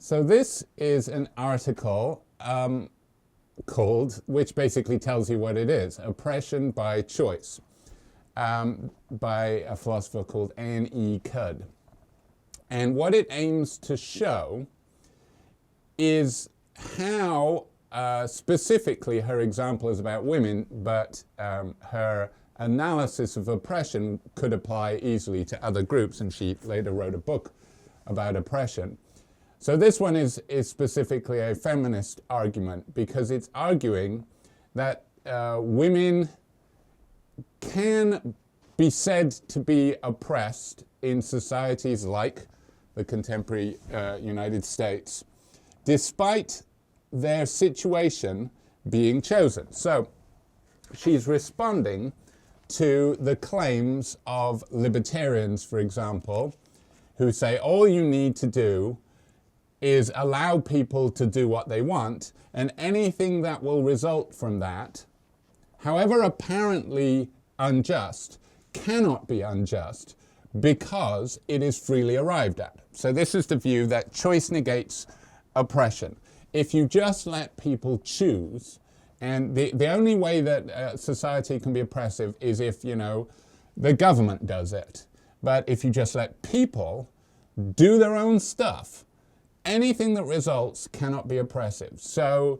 So this is an article which basically tells you what it is, oppression by choice, by a philosopher called Anne Cudd. And what it aims to show is how, specifically her example is about women, but her analysis of oppression could apply easily to other groups, and she later wrote a book about oppression. So this one is specifically a feminist argument because it's arguing that women can be said to be oppressed in societies like the contemporary United States, despite their situation being chosen. So she's responding to the claims of libertarians, for example, who say all you need to do is allow people to do what they want, and anything that will result from that, however apparently unjust, cannot be unjust because it is freely arrived at. So this is the view that choice negates oppression. If you just let people choose, and the only way that society can be oppressive is if, the government does it. But if you just let people do their own stuff, anything that results cannot be oppressive. So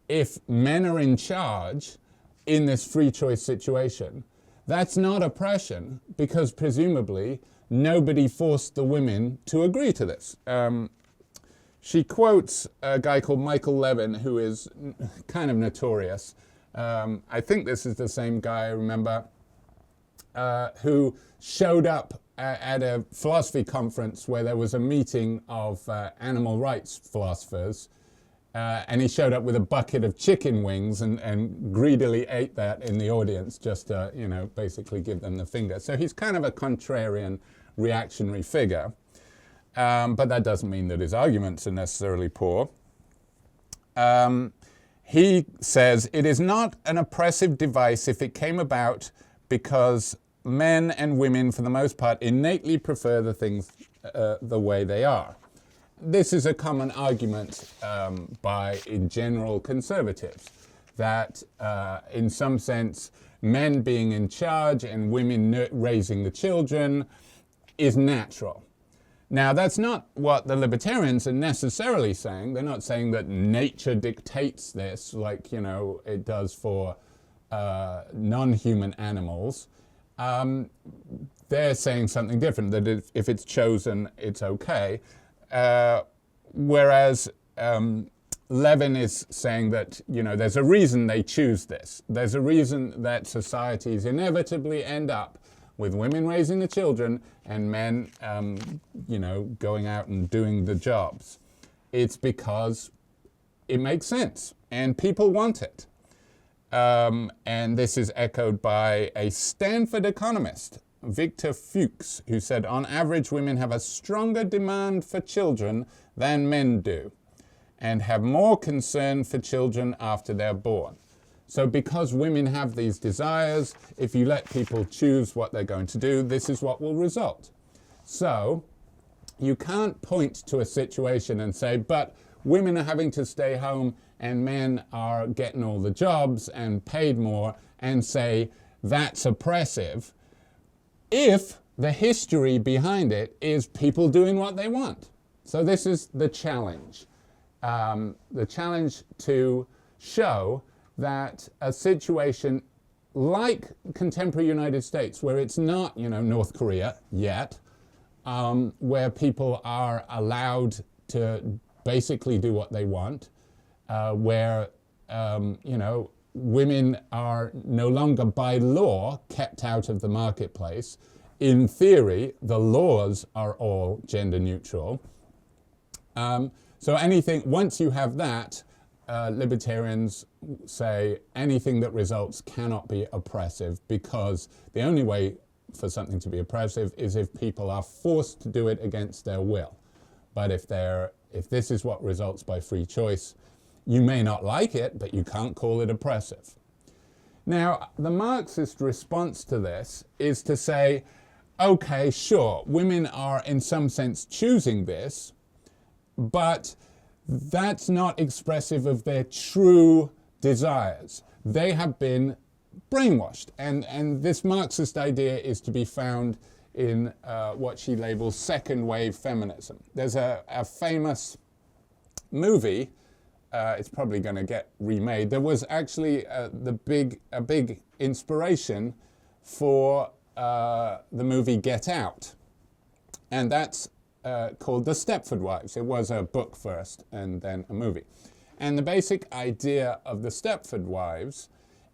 if men are in charge in this free choice situation, that's not oppression because presumably nobody forced the women to agree to this. She quotes a guy called Michael Levin, who is kind of notorious. I think this is the same guy, I remember, who showed up at a philosophy conference where there was a meeting of animal rights philosophers, and he showed up with a bucket of chicken wings and greedily ate that in the audience just to, basically give them the finger. So he's kind of a contrarian, reactionary figure, but that doesn't mean that his arguments are necessarily poor. He says, it is not an oppressive device if it came about because men and women, for the most part, innately prefer the things the way they are. This is a common argument by, in general, conservatives, that in some sense, men being in charge and women raising the children is natural. Now, that's not what the libertarians are necessarily saying. They're not saying that nature dictates this like, it does for non-human animals. They're saying something different, that if it's chosen, it's okay. Whereas Levin is saying that, there's a reason they choose this. There's a reason that societies inevitably end up with women raising the children and men, going out and doing the jobs. It's because it makes sense and people want it. And this is echoed by a Stanford economist, Victor Fuchs, who said, on average, women have a stronger demand for children than men do and have more concern for children after they're born. So because women have these desires, if you let people choose what they're going to do, this is what will result. So you can't point to a situation and say, but women are having to stay home and men are getting all the jobs and paid more, and say that's oppressive, if the history behind it is people doing what they want. So this is the challenge. The challenge to show that a situation like contemporary United States, where it's not, North Korea yet, where people are allowed to basically do what they want, where, women are no longer by law kept out of the marketplace. In theory, the laws are all gender neutral. So once you have that, libertarians say anything that results cannot be oppressive because the only way for something to be oppressive is if people are forced to do it against their will. But if this is what results by free choice, you may not like it, but you can't call it oppressive. Now, the Marxist response to this is to say, okay, sure, women are in some sense choosing this, but that's not expressive of their true desires. They have been brainwashed. And this Marxist idea is to be found in what she labels second wave feminism. There's a famous movie, it's probably going to get remade. There was actually a big inspiration for the movie Get Out. And that's called The Stepford Wives. It was a book first and then a movie. And the basic idea of The Stepford Wives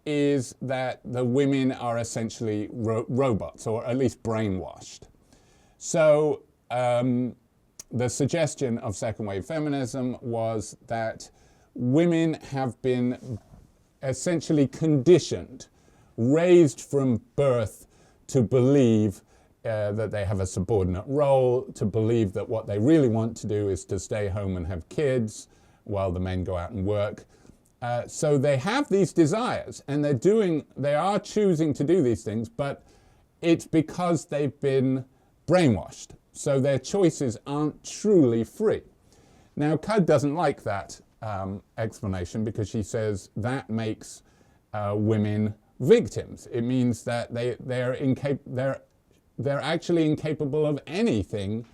is that the women are essentially robots, or at least brainwashed. So the suggestion of second wave feminism was that women have been essentially conditioned, raised from birth to believe that they have a subordinate role, to believe that what they really want to do is to stay home and have kids while the men go out and work. So they have these desires, and they are choosing to do these things, but it's because they've been brainwashed. So their choices aren't truly free. Now, Cudd doesn't like that explanation, because she says that makes women victims. It means that they're actually incapable of anything.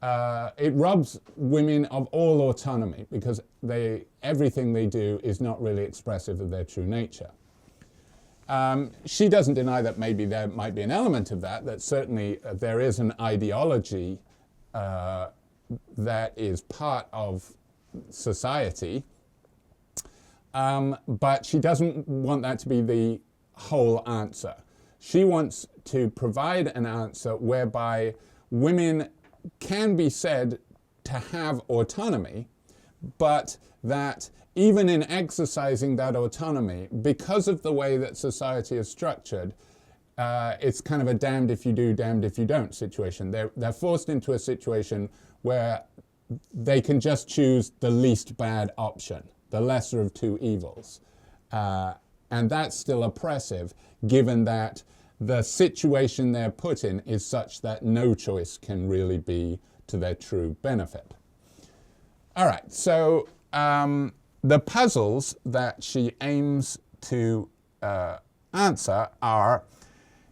It robs women of all autonomy, because everything they do is not really expressive of their true nature. She doesn't deny that maybe there might be an element of that certainly there is an ideology that is part of society, but she doesn't want that to be the whole answer. She wants to provide an answer whereby women can be said to have autonomy, but that even in exercising that autonomy, because of the way that society is structured, it's kind of a damned if you do, damned if you don't situation. They're forced into a situation where they can just choose the least bad option, the lesser of two evils. And that's still oppressive, given that the situation they're put in is such that no choice can really be to their true benefit. All right, so the puzzles that she aims to answer are: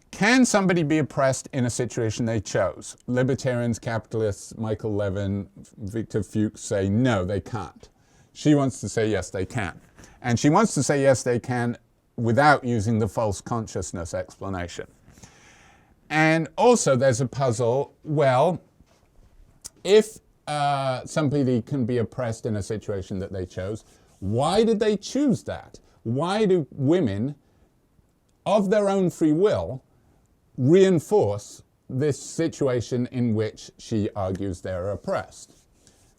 can somebody be oppressed in a situation they chose? Libertarians, capitalists, Michael Levin, Victor Fuchs say no, they can't. She wants to say yes, they can. And she wants to say yes, they can without using the false consciousness explanation. And also there's a puzzle, well, if somebody can be oppressed in a situation that they chose, why did they choose that? Why do women, of their own free will, reinforce this situation in which she argues they're oppressed?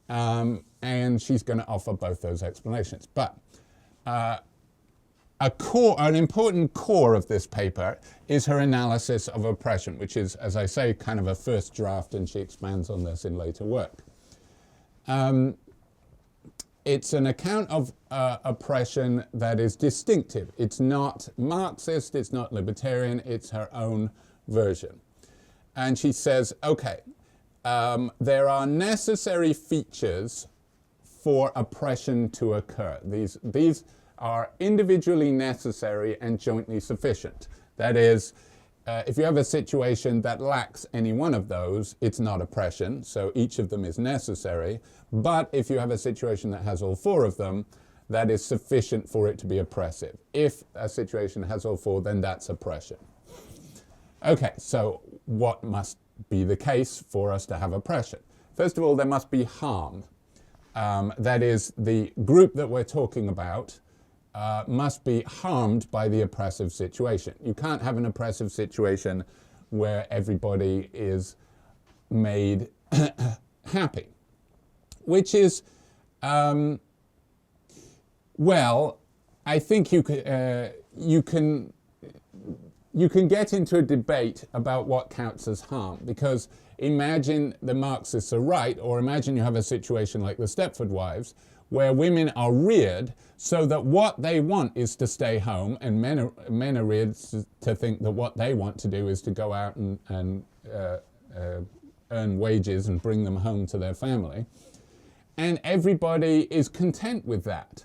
And she's going to offer both those explanations. But an important core of this paper is her analysis of oppression, which is, as I say, kind of a first draft, and she expands on this in later work. It's an account of oppression that is distinctive. It's not Marxist, it's not libertarian, it's her own version. And she says, okay, there are necessary features for oppression to occur. These are individually necessary and jointly sufficient. That is, if you have a situation that lacks any one of those, it's not oppression, so each of them is necessary. But if you have a situation that has all four of them, that is sufficient for it to be oppressive. If a situation has all four, then that's oppression. Okay, so what must be the case for us to have oppression? First of all, there must be harm. That is, the group that we're talking about must be harmed by the oppressive situation. You can't have an oppressive situation where everybody is made happy, which is, well, I think you can get into a debate about what counts as harm, because imagine the Marxists are right, or imagine you have a situation like the Stepford Wives, where women are reared so that what they want is to stay home, and men are reared to think that what they want to do is to go out and earn wages and bring them home to their family. and everybody is content with that.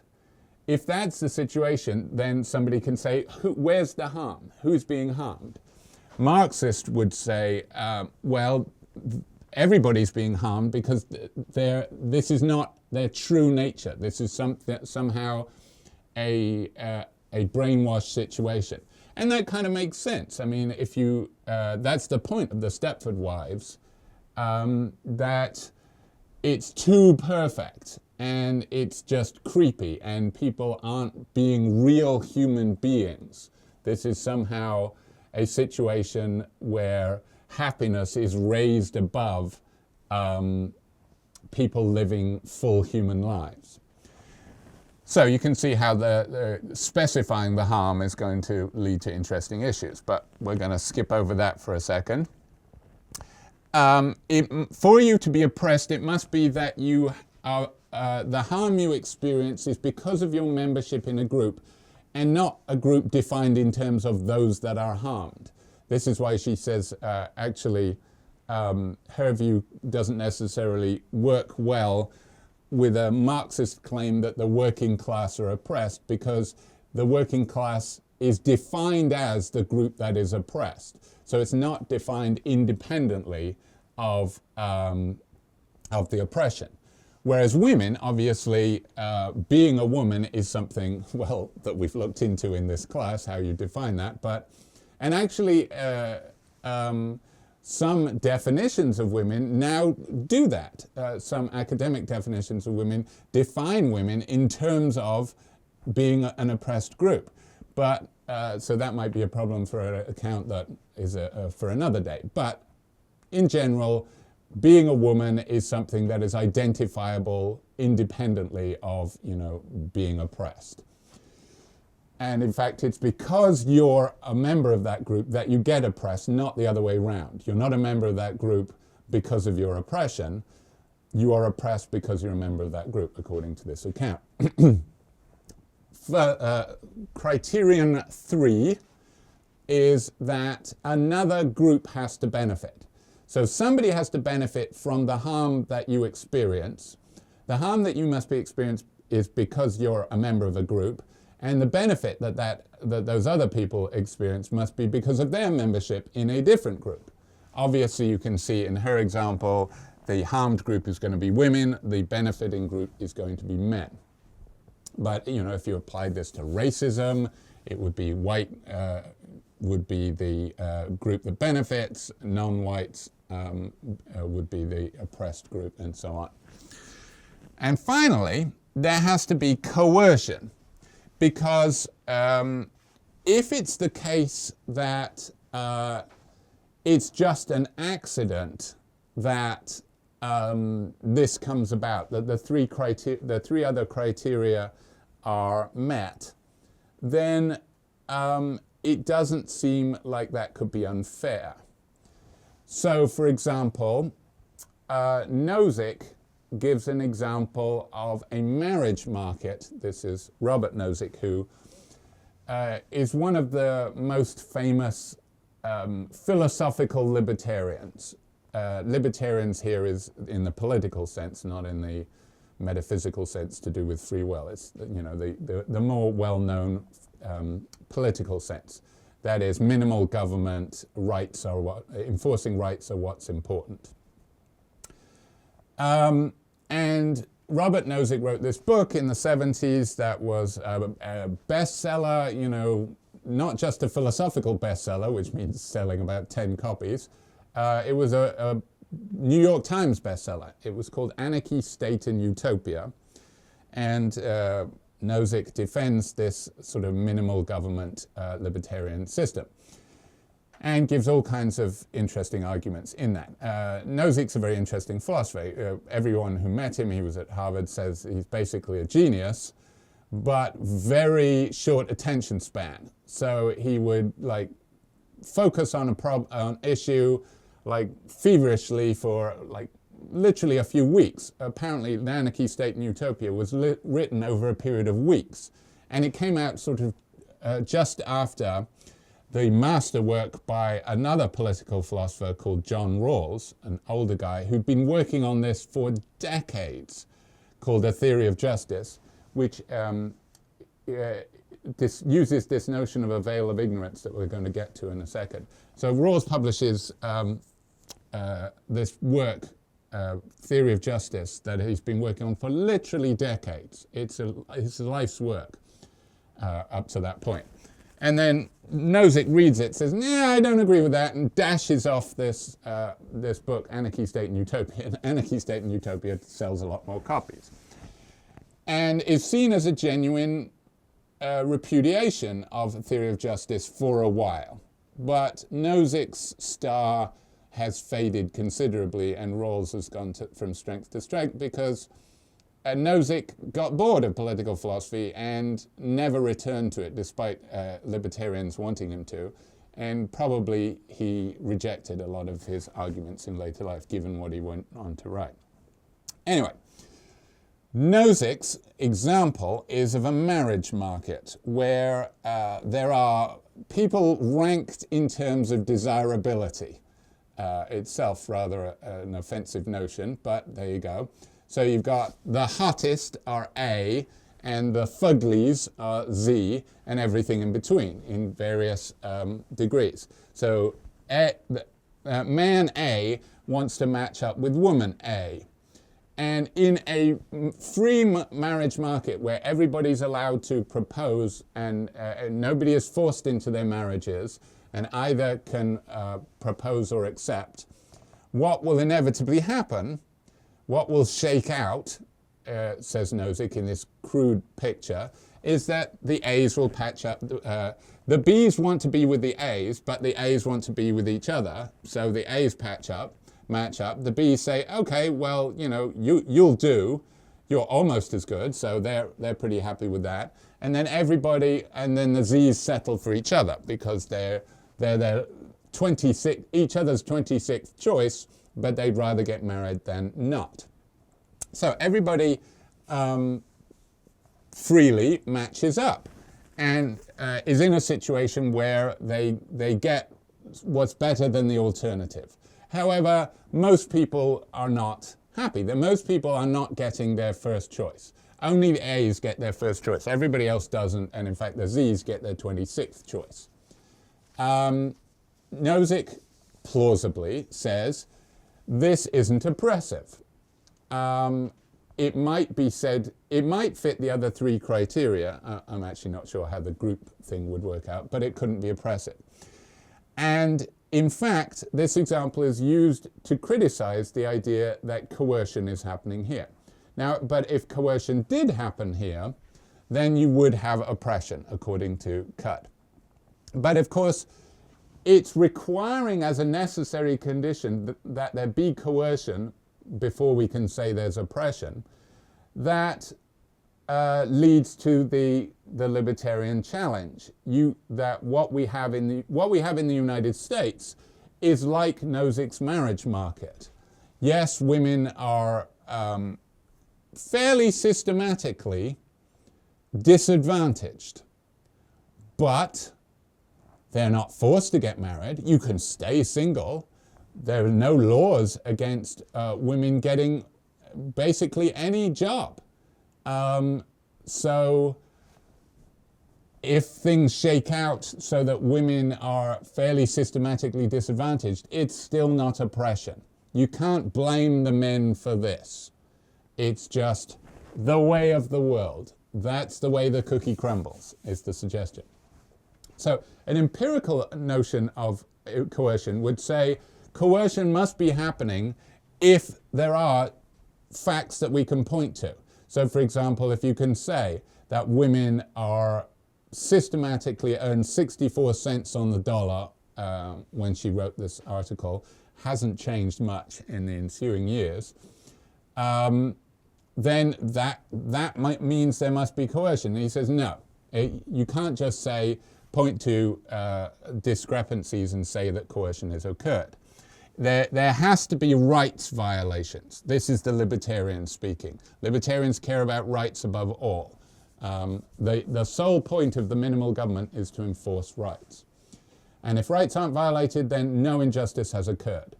If that's the situation, then somebody can say, where's the harm? Who's being harmed? Marxists would say, well, everybody's being harmed because this is not their true nature. This is somehow a brainwashed situation. And that kind of makes sense. I mean, if you, that's the point of the Stepford Wives, that it's too perfect and it's just creepy and people aren't being real human beings. This is somehow a situation where happiness is raised above people living full human lives. So you can see how the specifying the harm is going to lead to interesting issues, but we're going to skip over that for a second. For you to be oppressed, it must be that you are, the harm you experience is because of your membership in a group, and not a group defined in terms of those that are harmed. This is why she says, actually, her view doesn't necessarily work well with a Marxist claim that the working class are oppressed, because the working class is defined as the group that is oppressed. So it's not defined independently of the oppression. Whereas women, obviously, being a woman is something, well, that we've looked into in this class, how you define that. And actually, some definitions of women now do that. Some academic definitions of women define women in terms of being an oppressed group. But, so that might be a problem for an account that is for another day. But in general, being a woman is something that is identifiable independently of, being oppressed. And in fact, it's because you're a member of that group that you get oppressed, not the other way around. You're not a member of that group because of your oppression. You are oppressed because you're a member of that group, according to this account. Criterion 3 is that another group has to benefit. So somebody has to benefit from the harm that you experience. The harm that you must be experienced is because you're a member of a group, and the benefit that those other people experience must be because of their membership in a different group. Obviously, you can see in her example, the harmed group is going to be women, the benefiting group is going to be men. But, if you applied this to racism, it would be white would be the group that benefits, non-whites would be the oppressed group, and so on. And finally, there has to be coercion, because if it's the case that it's just an accident that this comes about, that the three other criteria are met, then it doesn't seem like that could be unfair. So, for example, Nozick gives an example of a marriage market. This is Robert Nozick, who is one of the most famous philosophical libertarians. Libertarians here is in the political sense, not in the metaphysical sense to do with free will. It's the more well-known political sense. That is, minimal government, rights are enforcing rights are what's important. And Robert Nozick wrote this book in the 70s that was a bestseller, not just a philosophical bestseller, which means selling about 10 copies. It was a New York Times bestseller. It was called Anarchy, State, and Utopia. And Nozick defends this sort of minimal government libertarian system and gives all kinds of interesting arguments in that. Nozick's a very interesting philosopher. Everyone who met him, he was at Harvard, says he's basically a genius, but very short attention span. So he would focus on an issue feverishly for literally a few weeks. Apparently, The Anarchy, State, and Utopia was written over a period of weeks. And it came out sort of just after the masterwork by another political philosopher called John Rawls, an older guy, who'd been working on this for decades. called A Theory of Justice, which uses this notion of a veil of ignorance that we're going to get to in a second. So Rawls publishes this work, Theory of Justice, that he's been working on for literally decades. It's a life's work up to that point. And then Nozick reads it, says, "Nah, I don't agree with that," and dashes off this book, Anarchy, State and Utopia. And Anarchy, State and Utopia sells a lot more copies. And is seen as a genuine repudiation of a theory of justice for a while. But Nozick's star has faded considerably, and Rawls has gone from strength to strength because Nozick got bored of political philosophy and never returned to it, despite libertarians wanting him to. And probably he rejected a lot of his arguments in later life, given what he went on to write. Anyway, Nozick's example is of a marriage market where there are people ranked in terms of desirability. Itself rather an offensive notion, but there you go. So you've got the hottest are A, and the fuglies are Z, and everything in between in various degrees. So man A wants to match up with woman A. And in a free marriage market where everybody's allowed to propose and nobody is forced into their marriages and either can propose or accept, what will inevitably happen, what will shake out, says Nozick in this crude picture, is that the A's will patch up. The B's want to be with the A's, but the A's want to be with each other. So the A's match up. The B's say, okay, well, you know, you'll do. You're almost as good. So they're pretty happy with that. And then everybody, and then the Z's settle for each other because they're their 26, each other's 26th choice, but they'd rather get married than not. So everybody freely matches up and is in a situation where they get what's better than the alternative. However, most people are not happy. Most people are not getting their first choice. Only the A's get their first choice. Everybody else doesn't, and in fact the Z's get their 26th choice. Nozick plausibly says this isn't oppressive. It might be said, it might fit the other three criteria. I'm actually not sure how the group thing would work out, but it couldn't be oppressive. And in fact, this example is used to criticize the idea that coercion is happening here. Now, but if coercion did happen here, then you would have oppression, according to Cudd. But of course, it's requiring as a necessary condition that there be coercion before we can say there's oppression, that leads to the libertarian challenge. That what we have in the United States is like Nozick's marriage market. Yes, women are fairly systematically disadvantaged, but they're not forced to get married. You can stay single. There are no laws against women getting basically any job. So if things shake out so that women are fairly systematically disadvantaged, it's still not oppression. You can't blame the men for this. It's just the way of the world. That's the way the cookie crumbles, is the suggestion. So an empirical notion of coercion would say coercion must be happening if there are facts that we can point to. So for example, if you can say that women are systematically earn 64 cents on the dollar when she wrote this article, hasn't changed much in the ensuing years, then that means there must be coercion. And he says, no, you can't just say, point to discrepancies and say that coercion has occurred. There has to be rights violations. This is the libertarian speaking. Libertarians care about rights above all. The sole point of the minimal government is to enforce rights. And if rights aren't violated, then no injustice has occurred.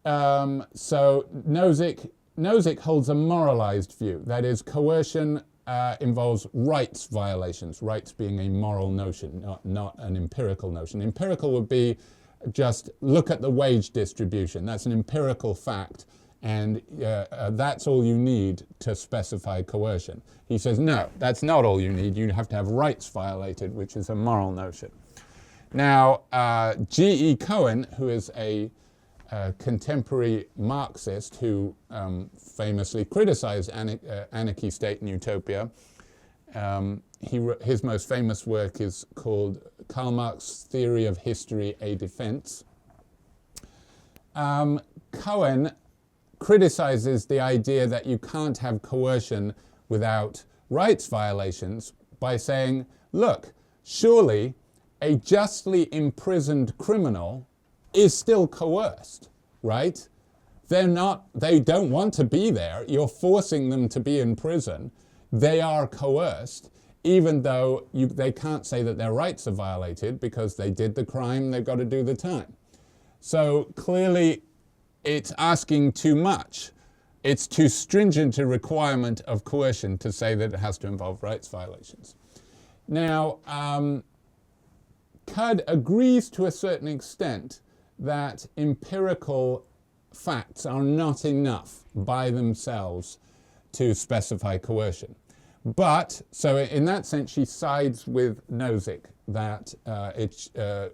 So Nozick Nozick holds a moralized view. That is, coercion involves rights violations, rights being a moral notion, not an empirical notion. Empirical would be just look at the wage distribution. That's an empirical fact, and that's all you need to specify coercion. He says, no, that's not all you need. You have to have rights violated, which is a moral notion. Now, G.E. Cohen, who is a contemporary Marxist who famously criticized anarchy, state, and utopia, his most famous work is called Karl Marx's Theory of History, a Defense. Cohen criticizes the idea that you can't have coercion without rights violations by saying, look, surely a justly imprisoned criminal is still coerced, right? They don't want to be there. You're forcing them to be in prison. They are coerced, even though they can't say that their rights are violated because they did the crime, they've got to do the time. So clearly it's asking too much. It's too stringent a requirement of coercion to say that it has to involve rights violations. Now, Cudd agrees to a certain extent that empirical facts are not enough by themselves to specify coercion. But, so in that sense, she sides with Nozick that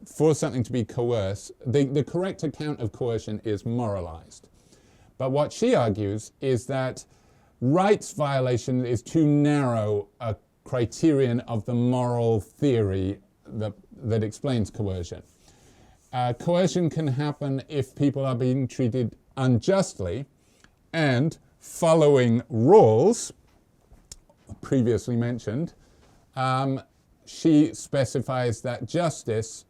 for something to be coerced, the correct account of coercion is moralized. But what she argues is that rights violation is too narrow a criterion of the moral theory that explains coercion. Coercion can happen if people are being treated unjustly, and following Rawls, previously mentioned, she specifies that justice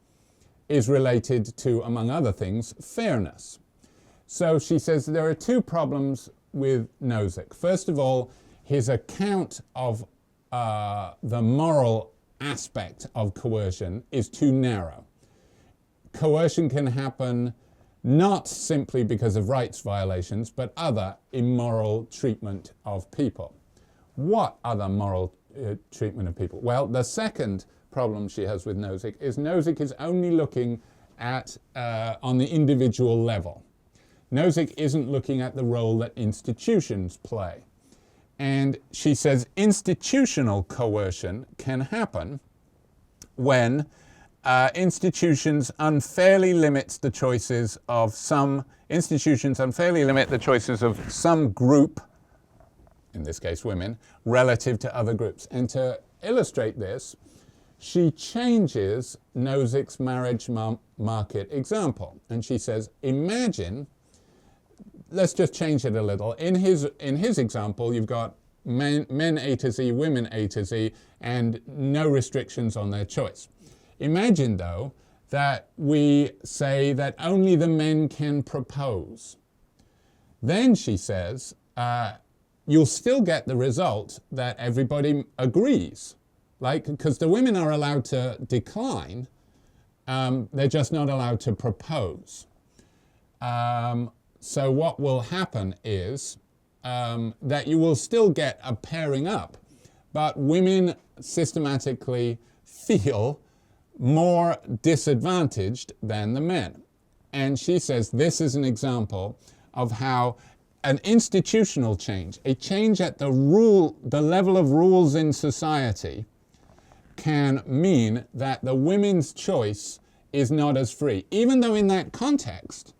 is related to, among other things, fairness. So she says there are two problems with Nozick. First of all, his account of the moral aspect of coercion is too narrow. Coercion can happen not simply because of rights violations, but other immoral treatment of people. What other moral treatment of people? Well, the second problem she has with Nozick is only looking at on the individual level. Nozick isn't looking at the role that institutions play. And she says institutional coercion can happen when institutions unfairly limit the choices of some group, in this case women, relative to other groups. And to illustrate this, she changes Nozick's marriage market example. And she says, imagine, let's just change it a little. In his example, you've got men A to Z, women A to Z, and no restrictions on their choice. Imagine, though, that we say that only the men can propose. Then, she says, you'll still get the result that everybody agrees. Because the women are allowed to decline, they're just not allowed to propose. So what will happen is that you will still get a pairing up, but women systematically feel more disadvantaged than the men. And she says this is an example of how an institutional change, a change at the level of rules in society, can mean that the women's choice is not as free. Even though in that context,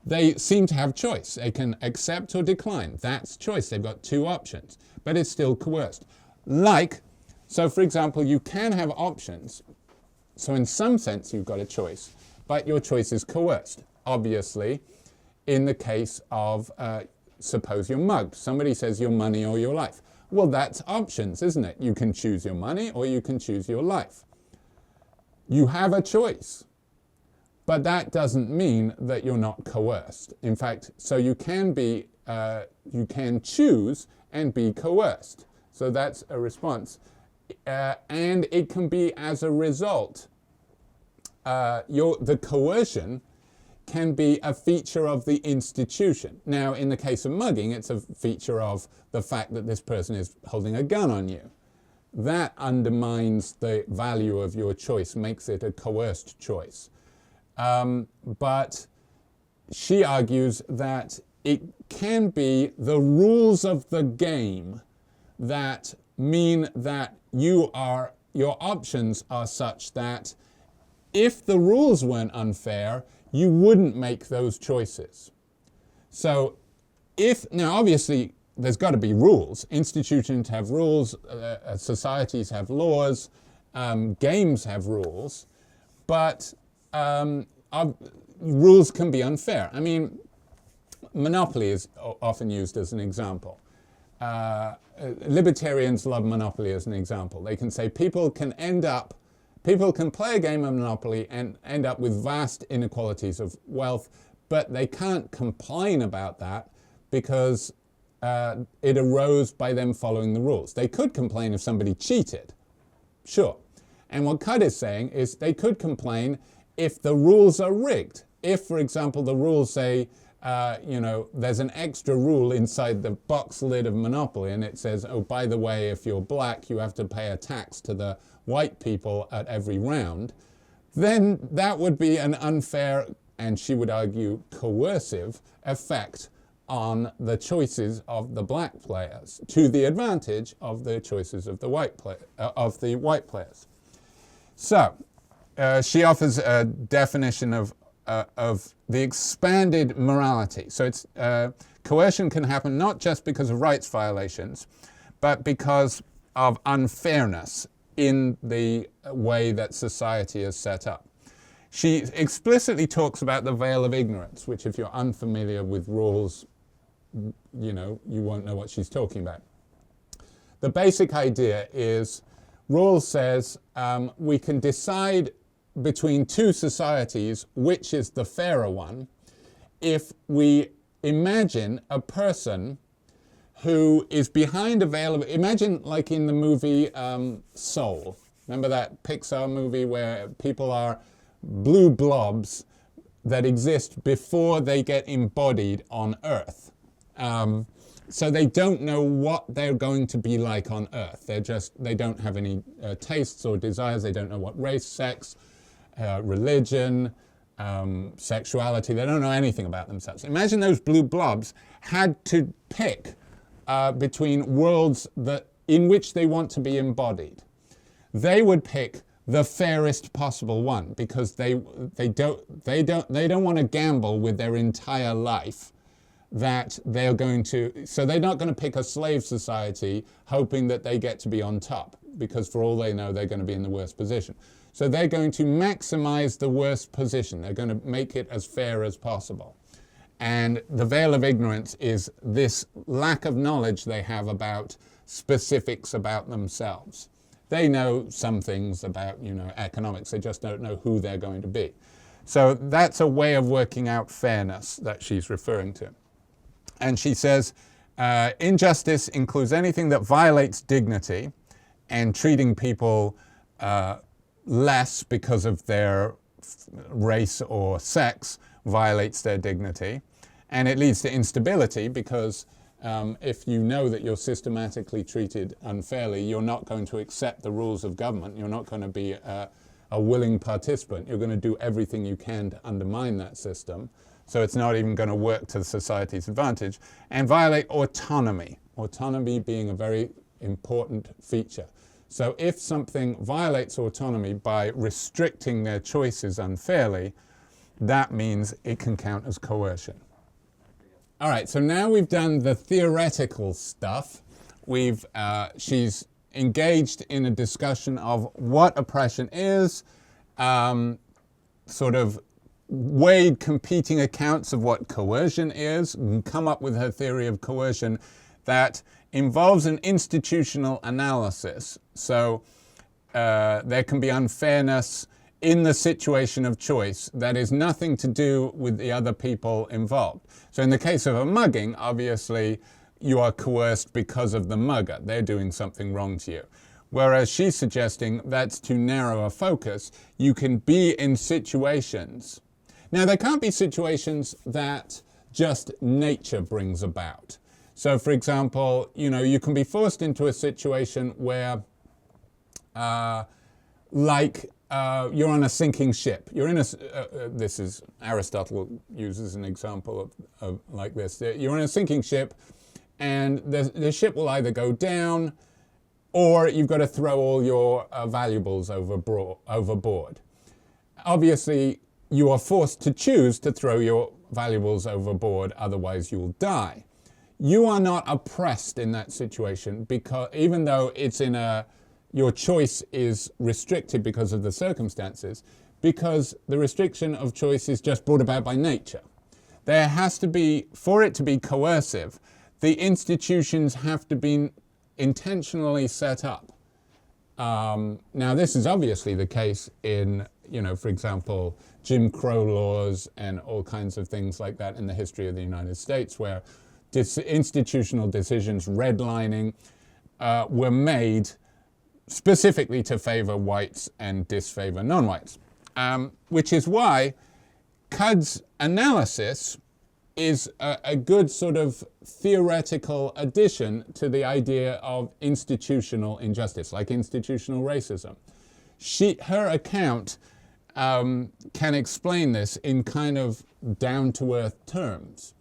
they seem to have choice. They can accept or decline. That's choice. They've got two options, but it's still coerced. So for example, you can have options. So in some sense, you've got a choice, but your choice is coerced. Obviously, in the case of, suppose you're mugged. Somebody says your money or your life. Well, that's options, isn't it? You can choose your money or you can choose your life. You have a choice, but that doesn't mean that you're not coerced. In fact, so you can choose and be coerced. So that's a response. And it can be as a result, the coercion can be a feature of the institution. Now, in the case of mugging, it's a feature of the fact that this person is holding a gun on you. That undermines the value of your choice, makes it a coerced choice. But she argues that it can be the rules of the game that mean that your options are such that if the rules weren't unfair, you wouldn't make those choices. So now obviously there's got to be rules. Institutions have rules, societies have laws, games have rules, but rules can be unfair. I mean, monopoly is often used as an example. Libertarians love monopoly as an example. They can say people can play a game of monopoly and end up with vast inequalities of wealth, but they can't complain about that because it arose by them following the rules. They could complain if somebody cheated, sure. And what Cudd is saying is they could complain if the rules are rigged. If, for example, the rules say, there's an extra rule inside the box lid of Monopoly and it says, oh, by the way, if you're black, you have to pay a tax to the white people at every round, then that would be an unfair, and she would argue coercive, effect on the choices of the black players to the advantage of the choices of the white players. So she offers a definition of the expanded morality. So it's coercion can happen not just because of rights violations, but because of unfairness in the way that society is set up. She explicitly talks about the veil of ignorance, which if you're unfamiliar with Rawls, you won't know what she's talking about. The basic idea is Rawls says we can decide between two societies which is the fairer one if we imagine a person who is behind a veil of, imagine like in the movie Soul. Remember that Pixar movie where people are blue blobs that exist before they get embodied on Earth. So they don't know what they're going to be like on Earth. They don't have any tastes or desires. They don't know what race, sex, religion, sexuality. They don't know anything about themselves. Imagine those blue blobs had to pick between worlds in which they want to be embodied. They would pick the fairest possible one because they don't want to gamble with their entire life that they're going to, so they're not going to pick a slave society hoping that they get to be on top, because for all they know they're going to be in the worst position. So they're going to maximize the worst position. They're going to make it as fair as possible. And the veil of ignorance is this lack of knowledge they have about specifics about themselves. They know some things about, economics. They just don't know who they're going to be. So that's a way of working out fairness that she's referring to. And she says, injustice includes anything that violates dignity, and treating people less because of their race or sex violates their dignity. And it leads to instability because if you know that you're systematically treated unfairly, you're not going to accept the rules of government. You're not going to be a willing participant. You're going to do everything you can to undermine that system. So it's not even going to work to the society's advantage. And violate autonomy. Autonomy being a very important feature. So if something violates autonomy by restricting their choices unfairly, that means it can count as coercion. All right, so now we've done the theoretical stuff. She's engaged in a discussion of what oppression is, sort of weighed competing accounts of what coercion is, and come up with her theory of coercion that involves an institutional analysis. So there can be unfairness in the situation of choice that is nothing to do with the other people involved. So in the case of a mugging, obviously you are coerced because of the mugger. They're doing something wrong to you. Whereas she's suggesting that's too narrow a focus. You can be in situations Now, there can't be situations that just nature brings about. So, for example, you can be forced into a situation where, you're on a sinking ship. You're in this is Aristotle uses an example of like this. You're on a sinking ship, and the ship will either go down, or you've got to throw all your valuables overboard. Obviously, you are forced to choose to throw your valuables overboard, otherwise you'll die. You are not oppressed in that situation, because even though your choice is restricted because of the circumstances, because the restriction of choice is just brought about by nature. There has to be, for it to be coercive, the institutions have to be intentionally set up. Now, this is obviously the case in, for example, Jim Crow laws and all kinds of things like that in the history of the United States, where institutional decisions, redlining, were made specifically to favor whites and disfavor non-whites, which is why Cudd's analysis is a good sort of theoretical addition to the idea of institutional injustice, like institutional racism. Her account can explain this in kind of down-to-earth terms.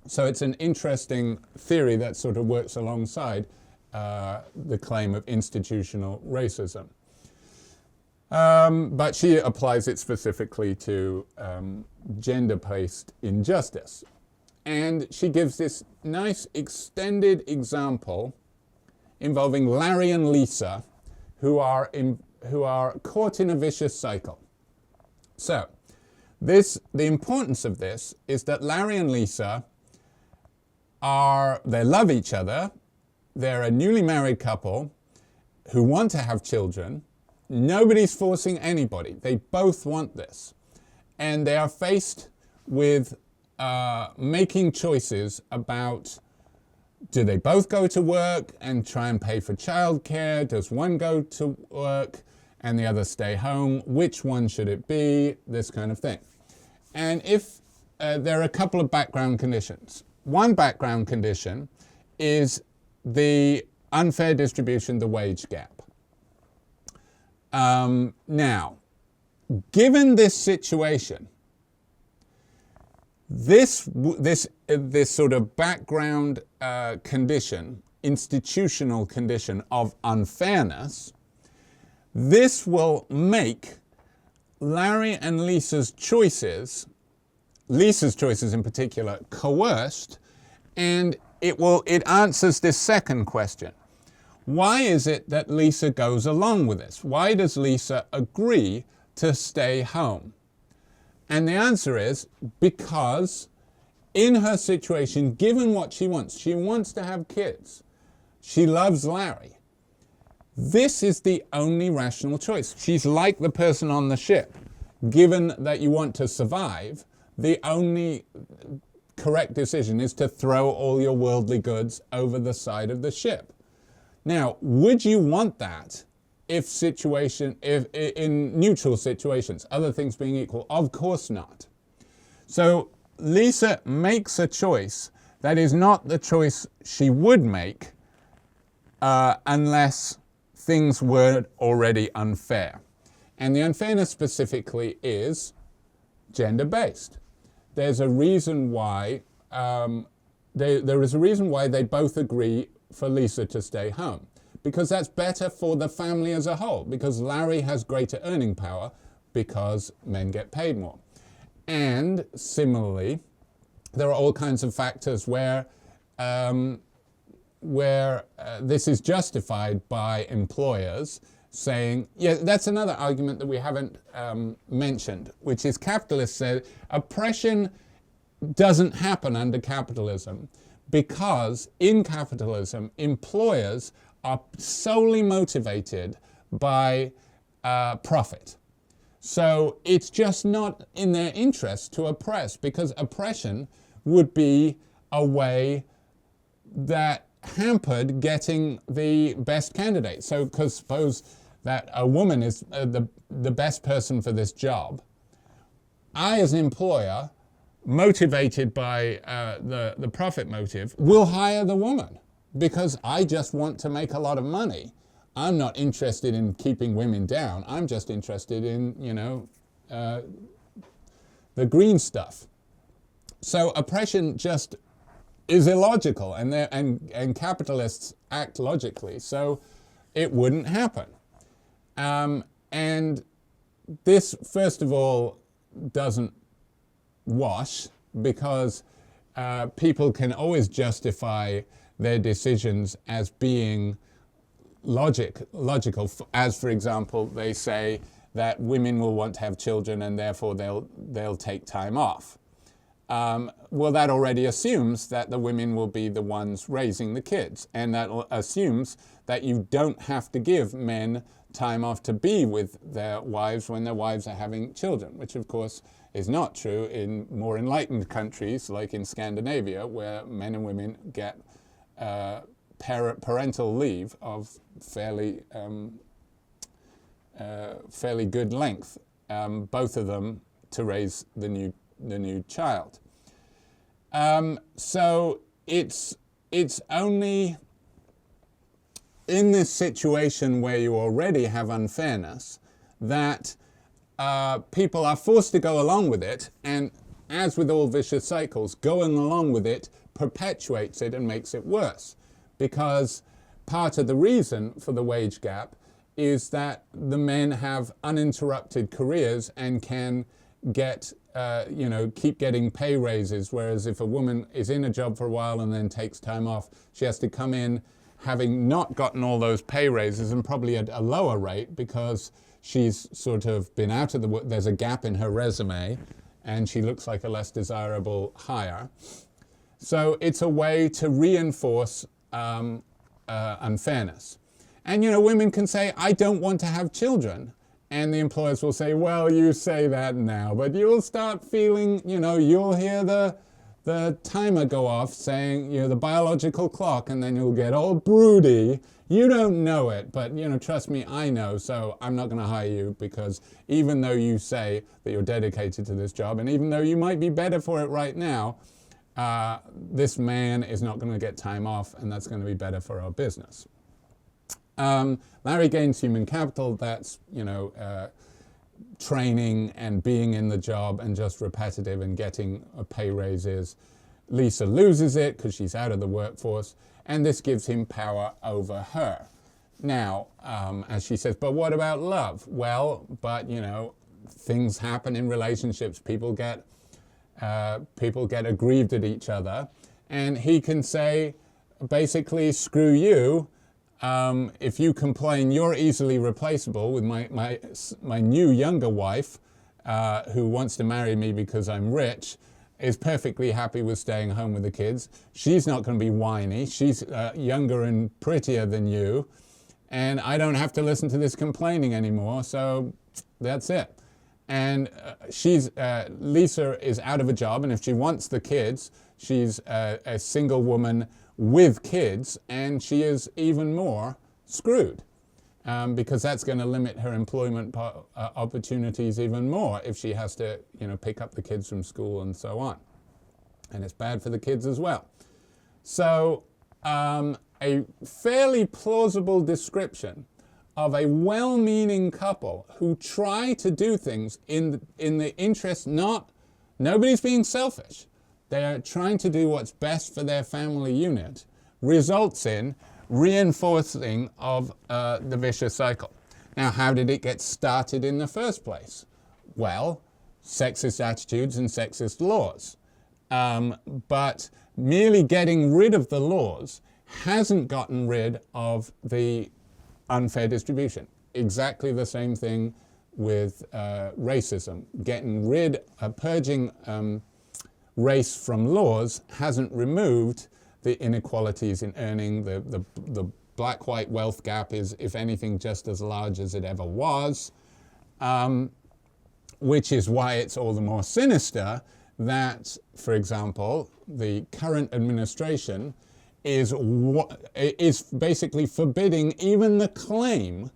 So it's an interesting theory that sort of works alongside the claim of institutional racism. But she applies it specifically to gender-based injustice. And she gives this nice extended example involving Larry and Lisa, who are caught in a vicious cycle. So, the importance of this is that Larry and Lisa they love each other. They're a newly married couple who want to have children. Nobody's forcing anybody. They both want this. And they are faced with making choices about, do they both go to work and try and pay for childcare? Does one go to work and the other stay home? Which one should it be? This kind of thing. And if there are a couple of background conditions. One background condition is the unfair distribution, the wage gap. Now, given this situation, this sort of background condition, institutional condition of unfairness, this will make Larry and Lisa's choices in particular, coerced, and it answers this second question. Why is it that Lisa goes along with this? Why does Lisa agree to stay home? And the answer is because in her situation, given what she wants to have kids. She loves Larry. This is the only rational choice. She's like the person on the ship. Given that you want to survive, the only correct decision is to throw all your worldly goods over the side of the ship. Now, would you want that if in neutral situations, other things being equal? Of course not. So Lisa makes a choice that is not the choice she would make unless things were already unfair. And the unfairness specifically is gender-based. There's a reason why there is a reason why they both agree for Lisa to stay home, because that's better for the family as a whole, because Larry has greater earning power because men get paid more. And similarly, there are all kinds of factors where this is justified by employers saying, yeah, that's another argument that we haven't mentioned, which is capitalists say oppression doesn't happen under capitalism because in capitalism, employers are solely motivated by profit. So it's just not in their interest to oppress, because oppression would be a way that hampered getting the best candidate. So because suppose that a woman is the best person for this job, I, as an employer, motivated by the profit motive, will hire the woman because I just want to make a lot of money. I'm not interested in keeping women down. I'm just interested in, the green stuff. So oppression just is illogical, and capitalists act logically, so it wouldn't happen. And this, first of all, doesn't wash, because people can always justify their decisions as being logical. As, for example, they say that women will want to have children and therefore they'll take time off. Well, that already assumes that the women will be the ones raising the kids, and that assumes that you don't have to give men time off to be with their wives when their wives are having children, which of course is not true in more enlightened countries like in Scandinavia, where men and women get parental leave of fairly good length, both of them to raise the new child. So it's only in this situation where you already have unfairness that people are forced to go along with it, and as with all vicious cycles, going along with it perpetuates it and makes it worse, because part of the reason for the wage gap is that the men have uninterrupted careers and can get, keep getting pay raises, whereas if a woman is in a job for a while and then takes time off, she has to come in having not gotten all those pay raises and probably at a lower rate because she's sort of been out of the work. There's a gap in her resume and she looks like a less desirable hire. So it's a way to reinforce unfairness. And, women can say, I don't want to have children. And the employers will say, well, you say that now, but you'll start feeling, you'll hear the timer go off saying, the biological clock, and then you'll get all broody. You don't know it, but, trust me, I know, so I'm not going to hire you, because even though you say that you're dedicated to this job, and even though you might be better for it right now, this man is not going to get time off, and that's going to be better for our business. Larry Gaines' Human Capital, that's, training and being in the job and just repetitive and getting pay raises. Lisa loses it because she's out of the workforce, and this gives him power over her. Now, as she says, but what about love? Well, but, things happen in relationships. People get aggrieved at each other, and he can say, basically, screw you. If you complain, you're easily replaceable with my new younger wife, who wants to marry me because I'm rich, is perfectly happy with staying home with the kids. She's not going to be whiny. She's younger and prettier than you, and I don't have to listen to this complaining anymore, so that's it. And Lisa is out of a job, and if she wants the kids, she's a single woman with kids, and she is even more screwed, because that's going to limit her employment opportunities even more if she has to, pick up the kids from school and so on. And it's bad for the kids as well. So a fairly plausible description of a well-meaning couple who try to do things in the interest, nobody's being selfish. They're trying to do what's best for their family unit, results in reinforcing of the vicious cycle. Now, how did it get started in the first place? Well, sexist attitudes and sexist laws. But merely getting rid of the laws hasn't gotten rid of the unfair distribution. Exactly the same thing with racism. Purging race from laws hasn't removed the inequalities in earning. The black-white wealth gap is, if anything, just as large as it ever was, which is why it's all the more sinister that, for example, the current administration is basically forbidding even the claim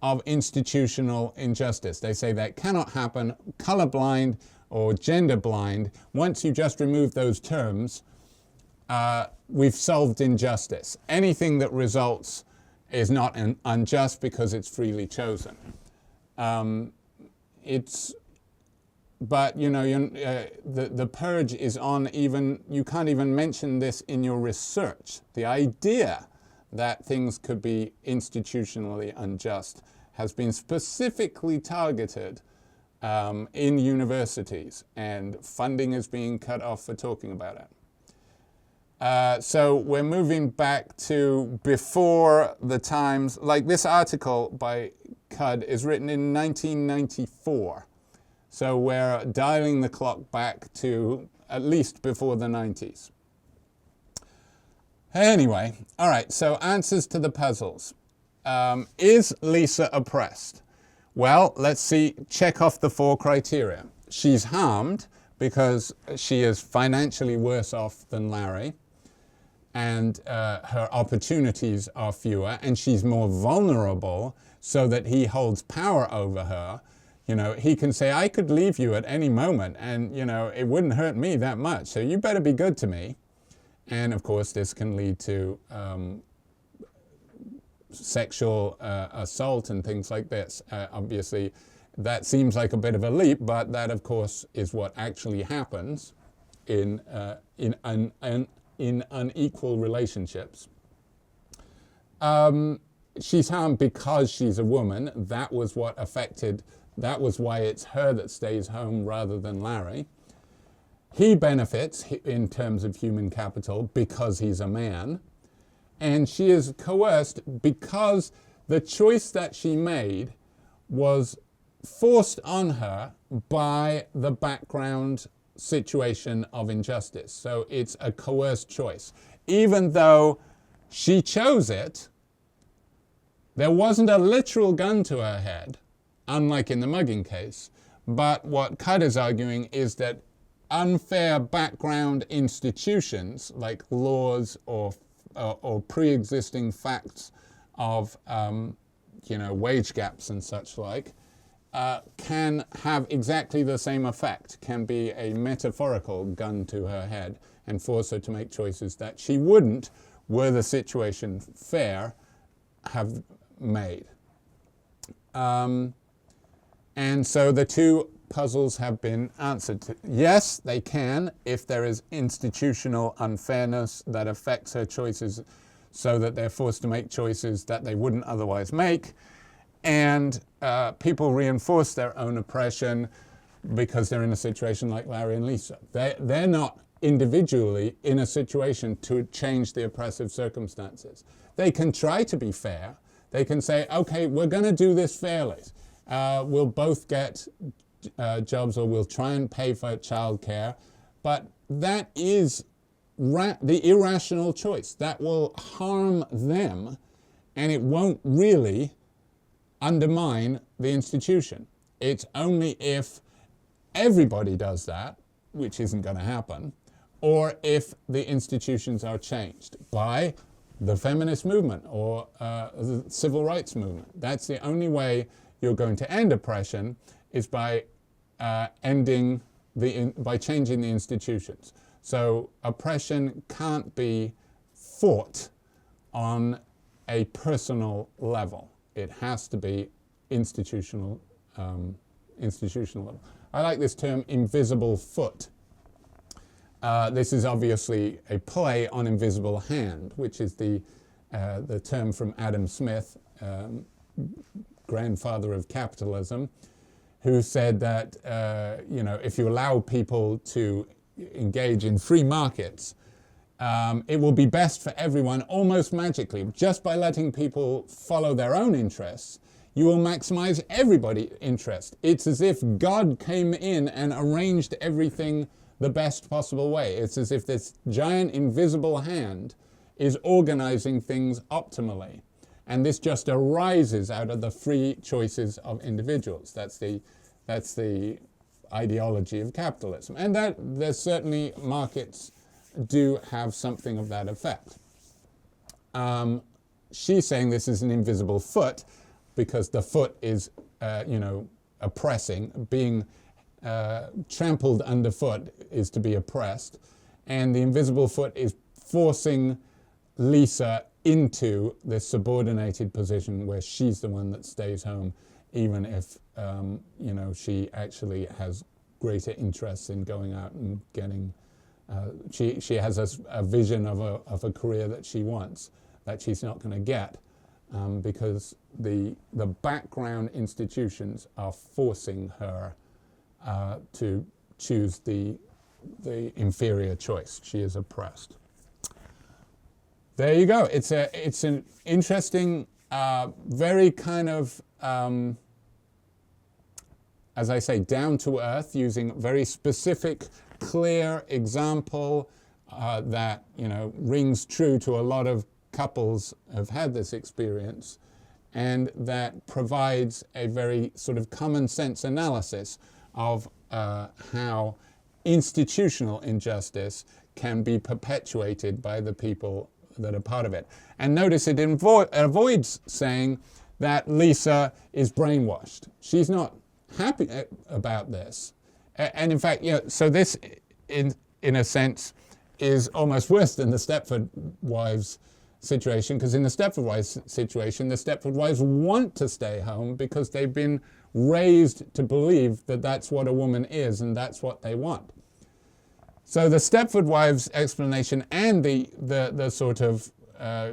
of institutional injustice. They say that cannot happen. Colorblind, or gender blind, once you just remove those terms, we've solved injustice. Anything that results is not unjust because it's freely chosen. But you know, the purge is on even, you can't even mention this in your research. The idea that things could be institutionally unjust has been specifically targeted in universities, and funding is being cut off for talking about it. So we're moving back to before the times, like this article by Cudd is written in 1994. So we're dialing the clock back to at least before the 90s. Anyway, all right, so answers to the puzzles. Is Lisa oppressed? Well, let's see, check off the 4 criteria. She's harmed because she is financially worse off than Larry, and her opportunities are fewer, and she's more vulnerable so that he holds power over her. You know, he can say, I could leave you at any moment and, you know, it wouldn't hurt me that much, so you better be good to me. And of course, this can lead to sexual assault and things like this. Obviously, that seems like a bit of a leap, but that, of course, is what actually happens in unequal relationships. She's harmed because she's a woman. That was what affected. That was why it's her that stays home rather than Larry. He benefits in terms of human capital because he's a man. And she is coerced because the choice that she made was forced on her by the background situation of injustice. So it's a coerced choice. Even though she chose it, there wasn't a literal gun to her head, unlike in the mugging case. But what Cudd is arguing is that unfair background institutions like laws or pre-existing facts of wage gaps and such like can have exactly the same effect, can be a metaphorical gun to her head and force her to make choices that she wouldn't, were the situation fair, have made. And so the 2 puzzles have been answered. Yes, they can, if there is institutional unfairness that affects her choices so that they're forced to make choices that they wouldn't otherwise make. And people reinforce their own oppression because they're in a situation like Larry and Lisa. They're not individually in a situation to change the oppressive circumstances. They can try to be fair. They can say, okay, we're going to do this fairly. We'll both get jobs, or we'll try and pay for childcare. But that is the irrational choice. That will harm them, and it won't really undermine the institution. It's only if everybody does that, which isn't going to happen, or if the institutions are changed by the feminist movement or the civil rights movement. That's the only way you're going to end oppression, is by changing the institutions. So oppression can't be fought on a personal level. It has to be institutional level. I like this term, invisible foot. This is obviously a play on invisible hand, which is the term from Adam Smith, grandfather of capitalism, who said that if you allow people to engage in free markets, it will be best for everyone almost magically. Just by letting people follow their own interests, you will maximize everybody's interest. It's as if God came in and arranged everything the best possible way. It's as if this giant invisible hand is organizing things optimally. And this just arises out of the free choices of individuals. That's the ideology of capitalism. And that there's certainly markets do have something of that effect. She's saying this is an invisible foot because the foot is, oppressing, being trampled underfoot is to be oppressed, and the invisible foot is forcing Lisa into this subordinated position where she's the one that stays home, even if she actually has greater interests in going out and getting. She has a vision of a career that she wants that she's not going to get because the background institutions are forcing her to choose the inferior choice. She is oppressed. There you go. It's an interesting, very kind of, as I say, down to earth, using very specific, clear example that rings true to a lot of couples have had this experience, and that provides a very sort of common sense analysis of how institutional injustice can be perpetuated by the people that are part of it. And notice it avoids saying that Lisa is brainwashed. She's not happy about this. And in fact, so this, in a sense, is almost worse than the Stepford wives situation, because in the Stepford wives situation, the Stepford wives want to stay home because they've been raised to believe that that's what a woman is and that's what they want. So the Stepford wives explanation and the sort of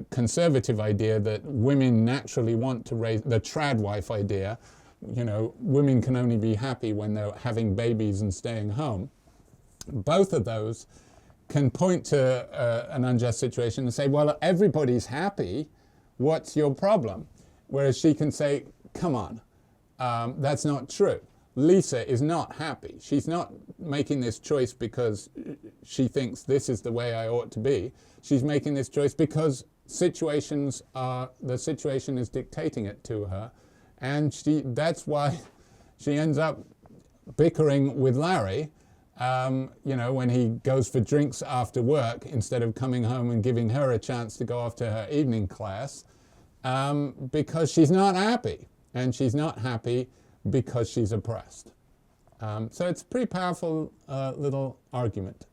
conservative idea that women naturally want to raise, the trad wife idea, women can only be happy when they're having babies and staying home. Both of those can point to an unjust situation and say, well, everybody's happy, what's your problem? Whereas she can say, come on, that's not true. Lisa is not happy. She's not making this choice because she thinks this is the way I ought to be. She's making this choice because the situation is dictating it to her. And that's why she ends up bickering with Larry, when he goes for drinks after work instead of coming home and giving her a chance to go off to her evening class, because she's not happy. And she's not happy because she's oppressed. So it's a pretty powerful little argument.